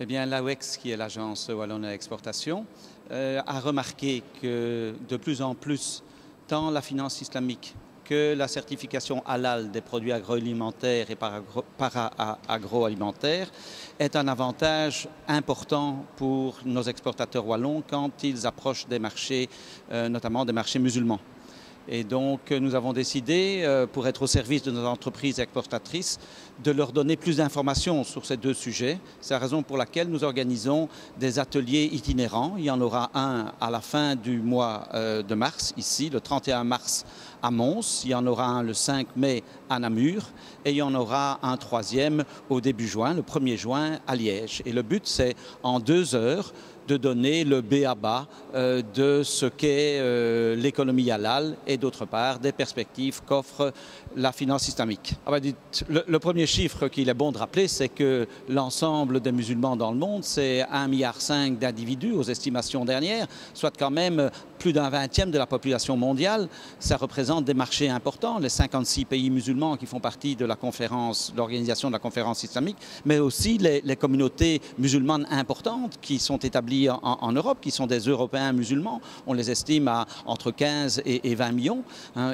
Eh bien, l'AWEX, qui est l'agence wallonne à l'exportation, a remarqué que de plus en plus, tant la finance islamique que la certification halal des produits agroalimentaires et para-agroalimentaires est un avantage important pour nos exportateurs wallons quand ils approchent des marchés, notamment des marchés musulmans. Et donc, nous avons décidé, pour être au service de nos entreprises exportatrices, de leur donner plus d'informations sur ces deux sujets. C'est la raison pour laquelle nous organisons des ateliers itinérants. Il y en aura un à la fin du mois de mars, ici, le 31 mars à Mons. Il y en aura un le 5 mai à Namur. Et il y en aura un troisième au début juin, le 1er juin à Liège. Et le but, c'est en 2 heures de donner le b.a.-ba de ce qu'est l'économie halal et d'autre part des perspectives qu'offre la finance islamique. Le premier chiffre qu'il est bon de rappeler, c'est que l'ensemble des musulmans dans le monde, c'est 1,5 milliard d'individus aux estimations dernières, soit quand même plus d'un 20e de la population mondiale. Ça représente des marchés importants, les 56 pays musulmans qui font partie de la conférence, l'organisation de la conférence islamique, mais aussi les communautés musulmanes importantes qui sont établies en Europe, qui sont des Européens musulmans. On les estime à entre 15 et 20 millions.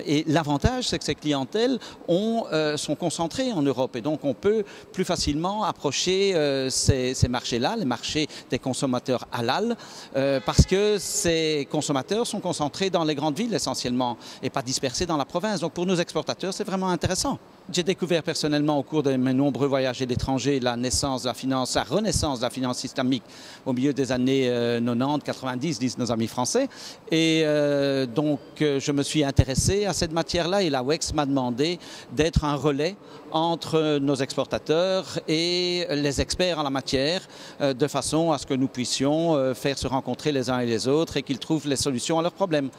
Et l'avantage, c'est que ces clientèles sont concentrées en Europe. Et donc, on peut plus facilement approcher ces marchés-là, les marchés des consommateurs halal, parce que ces consommateurs sont concentrés dans les grandes villes essentiellement et pas dispersés dans la province. Donc, pour nos exportateurs, c'est vraiment intéressant. J'ai découvert personnellement au cours de mes nombreux voyages à l'étranger la naissance de la finance, la renaissance de la finance islamique au milieu des années 90, 90, disent nos amis français. Et donc je me suis intéressé à cette matière-là et l'AWEX m'a demandé d'être un relais entre nos exportateurs et les experts en la matière, de façon à ce que nous puissions faire se rencontrer les uns et les autres et qu'ils trouvent les solutions à leurs problèmes.